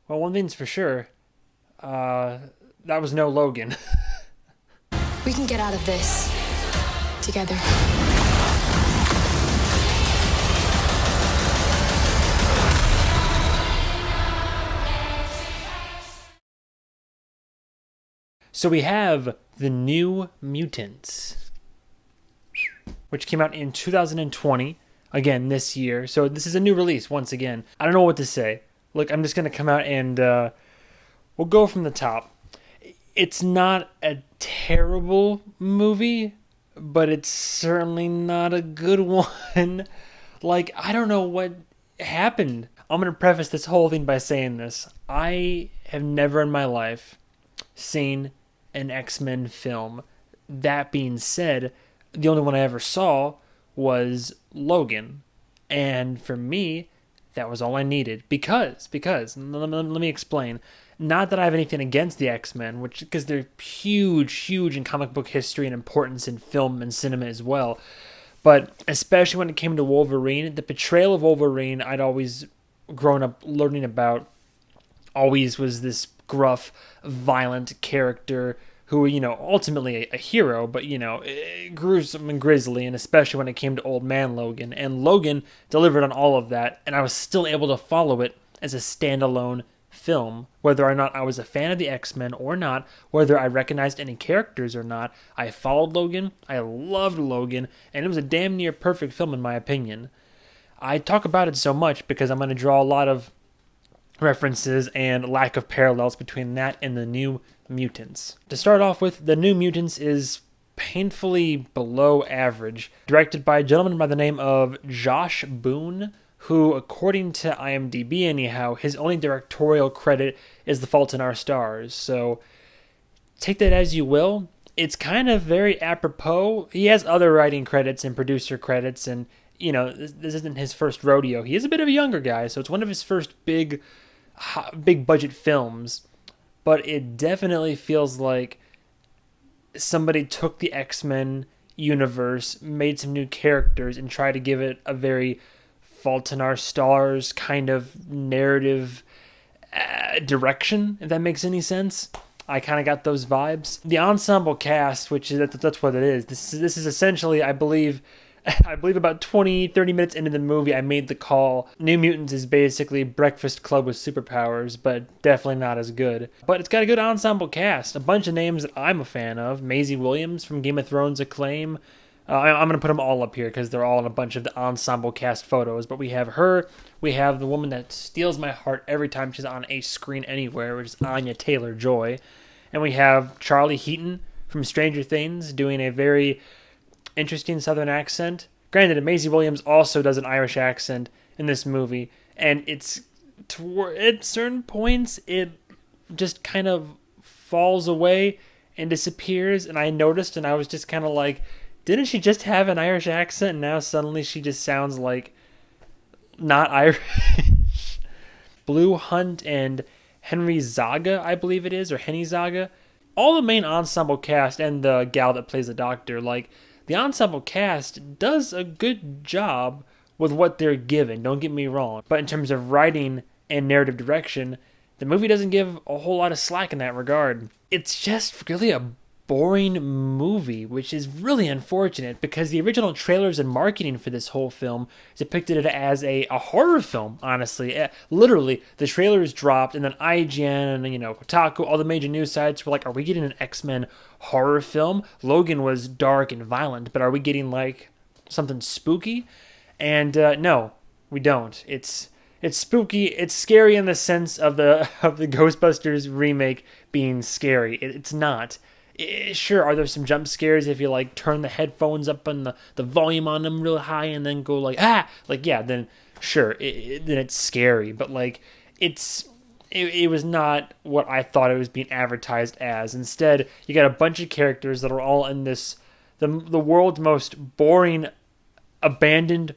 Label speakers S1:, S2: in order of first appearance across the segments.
S1: Well, one thing's for sure. That was no Logan.
S2: We can get out of this together.
S1: So we have the New Mutants, which came out in 2020, again this year. So this is a new release once again. I don't know what to say. Look, I'm just going to come out and we'll go from the top. It's not a terrible movie, but it's certainly not a good one. Like, I don't know what happened. I'm going to preface this whole thing by saying this. I have never in my life seen an X-Men film. That being said, the only one I ever saw was Logan. And for me, that was all I needed. Because, let me explain. Not that I have anything against the X-Men, which because they're huge in comic book history and importance in film and cinema as well. But especially when it came to Wolverine, the portrayal of Wolverine I'd always grown up learning about always was this gruff, violent character who, ultimately a hero, but, gruesome and grisly, and especially when it came to Old Man Logan. And Logan delivered on all of that, and I was still able to follow it as a standalone film. Whether or not I was a fan of the X-Men or not, whether I recognized any characters or not, I followed Logan, I loved Logan, and it was a damn near perfect film in my opinion. I talk about it so much because I'm going to draw a lot of references and lack of parallels between that and the New Mutants. To start off with, the New Mutants is painfully below average, directed by a gentleman by the name of Josh Boone, who, according to IMDb anyhow, his only directorial credit is The Fault in Our Stars. So take that as you will. It's kind of very apropos. He has other writing credits and producer credits, and this isn't his first rodeo. He is a bit of a younger guy, so it's one of his first big budget films. But it definitely feels like somebody took the X-Men universe, made some new characters, and tried to give it a very Fault in Our Stars kind of narrative direction, if that makes any sense. I kind of got those vibes. The ensemble cast, which is that's what it is. This is essentially, I believe about 20, 30 minutes into the movie, I made the call. New Mutants is basically Breakfast Club with superpowers, but definitely not as good. But it's got a good ensemble cast. A bunch of names that I'm a fan of. Maisie Williams from Game of Thrones acclaim. I'm going to put them all up here because they're all in a bunch of the ensemble cast photos. But we have her. We have the woman that steals my heart every time she's on a screen anywhere, which is Anya Taylor-Joy. And we have Charlie Heaton from Stranger Things doing a very interesting southern accent. Granted, Maisie Williams also does an Irish accent in this movie, and at certain points it just kind of falls away and disappears. And I noticed, and I was just kind of like, didn't she just have an Irish accent? And now suddenly she just sounds like not Irish. Blue Hunt and Henry Zaga, I believe it is, or Henny Zaga. All the main ensemble cast and the gal that plays the doctor, the ensemble cast does a good job with what they're given, don't get me wrong. But in terms of writing and narrative direction, the movie doesn't give a whole lot of slack in that regard. It's just really a boring movie, which is really unfortunate because the original trailers and marketing for this whole film depicted it as a horror film, honestly. Literally, the trailers dropped and then IGN and, Kotaku, all the major news sites were like, are we getting an X-Men horror film? Logan was dark and violent, but are we getting, something spooky? And no, we don't. It's spooky. It's scary in the sense of the Ghostbusters remake being scary. It's not. Sure, are there some jump scares if you turn the headphones up and the volume on them real high and then go then sure, then it's scary. But it was not what I thought it was being advertised as. Instead, you got a bunch of characters that are all in the world's most boring, abandoned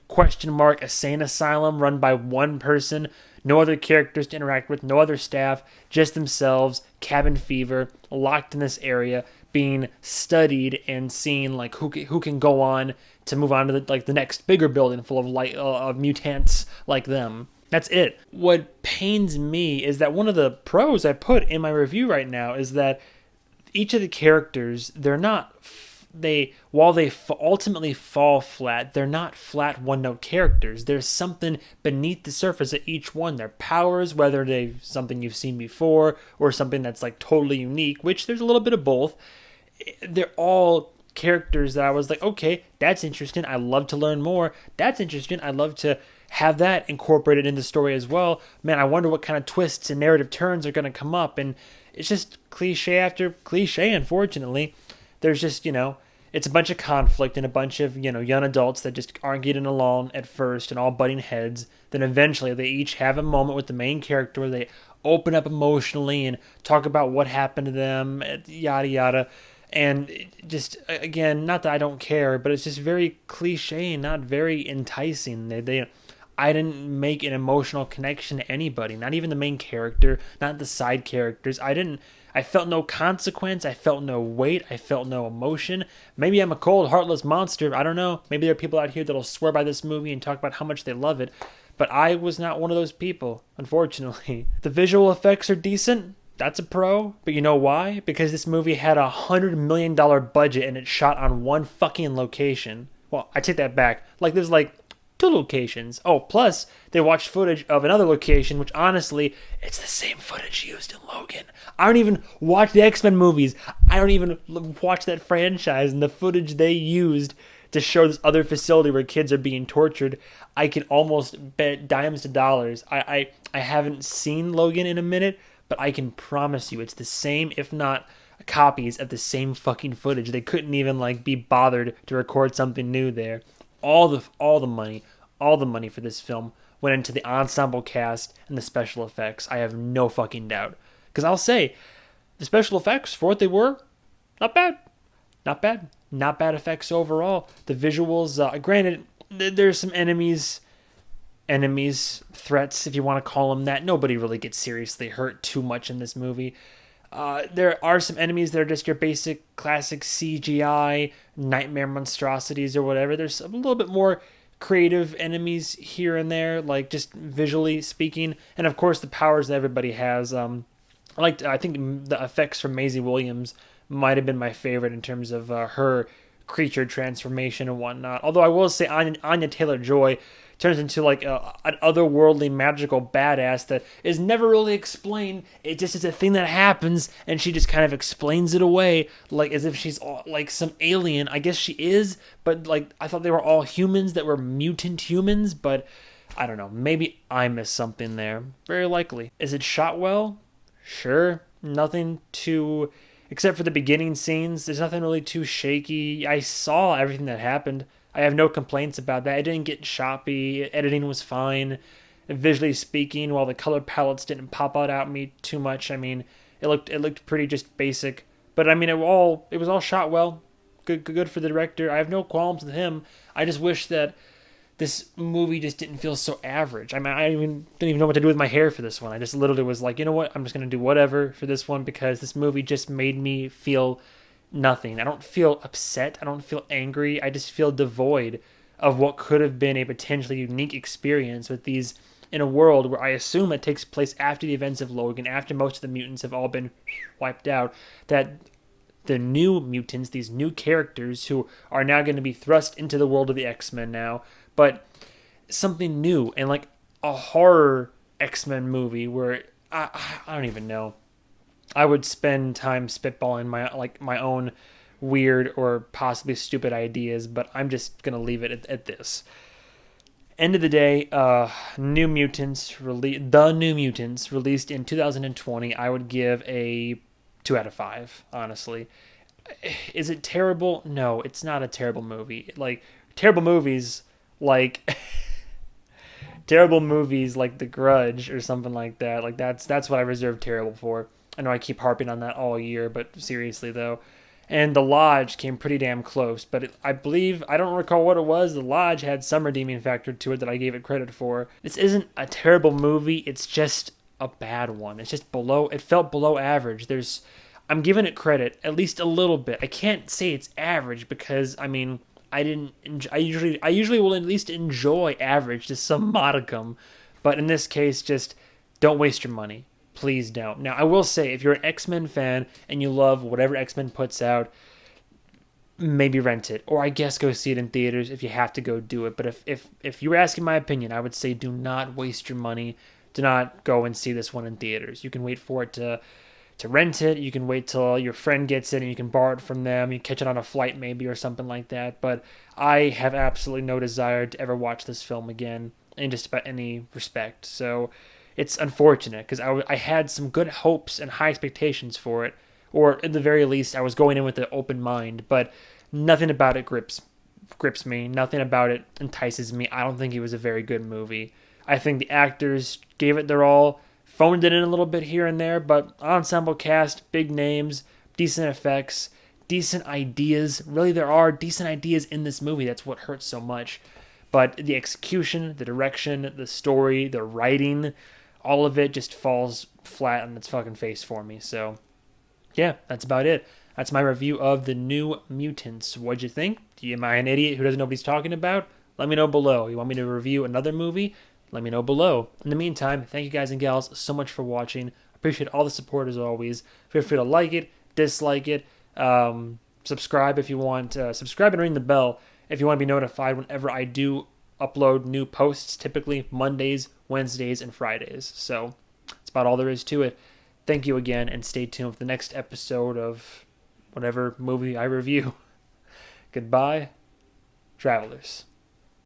S1: insane asylum run by one person. No other characters to interact with, no other staff, just themselves, cabin fever, locked in this area, being studied and seeing who can go on to move on to the next bigger building full of mutants like them. That's it. What pains me is that one of the pros I put in my review right now is that each of the characters, they're not, while they ultimately fall flat, they're not flat one-note characters. There's something beneath the surface of each one. Their powers, whether they're something you've seen before or something that's like totally unique, which there's a little bit of both. They're all characters that I was like, okay, that's interesting. I love to learn more. That's interesting. I love to have that incorporated in the story as well. Man, I wonder what kind of twists and narrative turns are going to come up. And it's just cliche after cliche, unfortunately. There's just, it's a bunch of conflict and a bunch of, young adults that just aren't getting along at first and all butting heads. Then eventually they each have a moment with the main character where they open up emotionally and talk about what happened to them, yada, yada. And just, again, not that I don't care, but it's just very cliche and not very enticing. I didn't make an emotional connection to anybody, not even the main character, not the side characters. I felt no consequence. I felt no weight. I felt no emotion. Maybe I'm a cold, heartless monster. I don't know. Maybe there are people out here that'll swear by this movie and talk about how much they love it. But I was not one of those people, unfortunately. The visual effects are decent. That's a pro, but you know why? Because this movie had $100 million budget and it shot on one fucking location. Well, I take that back. There's 2 locations. Oh, plus they watched footage of another location, which honestly, it's the same footage used in Logan. I don't even watch the X-Men movies. I don't even watch that franchise, and the footage they used to show this other facility where kids are being tortured, I can almost bet dimes to dollars. I haven't seen Logan in a minute, but I can promise you it's the same, if not copies of the same fucking footage. They couldn't even be bothered to record something new there. All the money for this film went into the ensemble cast and the special effects. I have no fucking doubt. Because I'll say, the special effects, for what they were, not bad. Not bad. Not bad effects overall. The visuals, granted, there's some enemies, threats, if you want to call them that. Nobody really gets seriously hurt too much in this movie. There are some enemies that are just your basic classic CGI nightmare monstrosities or whatever. There's a little bit more creative enemies here and there, just visually speaking. And of course the powers that everybody has. I think the effects from Maisie Williams might have been my favorite in terms of her creature transformation and whatnot. Although I will say Anya Taylor-Joy turns into an otherworldly magical badass that is never really explained. It just is a thing that happens, and she just kind of explains it away, as if she's some alien. I guess she is, but I thought they were all humans that were mutant humans, but I don't know. Maybe I missed something there. Very likely. Is it shot well? Sure. Nothing too, except for the beginning scenes, there's nothing really too shaky. I saw everything that happened. I have no complaints about that. It didn't get choppy. Editing was fine. Visually speaking, while the color palettes didn't pop out at me too much, it looked pretty just basic. But it was all shot well. Good for the director. I have no qualms with him. I just wish that this movie just didn't feel so average. I didn't even know what to do with my hair for this one. I just literally was like, you know what? I'm just going to do whatever for this one because this movie just made me feel nothing. I don't feel upset. I don't feel angry. I just feel devoid of what could have been a potentially unique experience with these in a world where I assume it takes place after the events of Logan, after most of the mutants have all been wiped out, that the new mutants, these new characters who are now going to be thrust into the world of the X-Men now, but something new and a horror X-Men movie where I don't even know. I would spend time spitballing my own weird or possibly stupid ideas, but I'm just gonna leave it at this. End of the day, New Mutants released in 2020. I would give a 2 out of 5. Honestly, is it terrible? No, it's not a terrible movie. Terrible movies terrible movies like The Grudge or something like that. That's what I reserve terrible for. I know I keep harping on that all year, but seriously though. And The Lodge came pretty damn close, but I don't recall what it was. The Lodge had some redeeming factor to it that I gave it credit for. This isn't a terrible movie, it's just a bad one. It's just it felt below average. I'm giving it credit, at least a little bit. I can't say it's average because, I usually will at least enjoy average to some modicum, But in this case, just don't waste your money. Please don't. Now, I will say, if you're an X-Men fan and you love whatever X-Men puts out, maybe rent it. Or I guess go see it in theaters if you have to go do it. But if you were asking my opinion, I would say do not waste your money. Do not go and see this one in theaters. You can wait for it to rent it. You can wait till your friend gets it and you can borrow it from them. You catch it on a flight maybe or something like that. But I have absolutely no desire to ever watch this film again in just about any respect. So it's unfortunate because I had some good hopes and high expectations for it, or at the very least, I was going in with an open mind, but nothing about it grips me. Nothing about it entices me. I don't think it was a very good movie. I think the actors gave it their all, phoned it in a little bit here and there, but ensemble cast, big names, decent effects, decent ideas. Really, there are decent ideas in this movie. That's what hurts so much. But the execution, the direction, the story, the writing, all of it just falls flat on its fucking face for me. So, yeah, that's about it. That's my review of the New Mutants. What'd you think? Am I an idiot who doesn't know what he's talking about? Let me know below. You want me to review another movie? Let me know below. In the meantime, thank you guys and gals so much for watching. Appreciate all the support as always. Feel free to like it, dislike it, subscribe if you want. Subscribe and ring the bell if you want to be notified whenever I do upload new posts, typically Mondays, Wednesdays, and Fridays. So that's about all there is to it. Thank you again, and stay tuned for the next episode of whatever movie I review. Goodbye, travelers.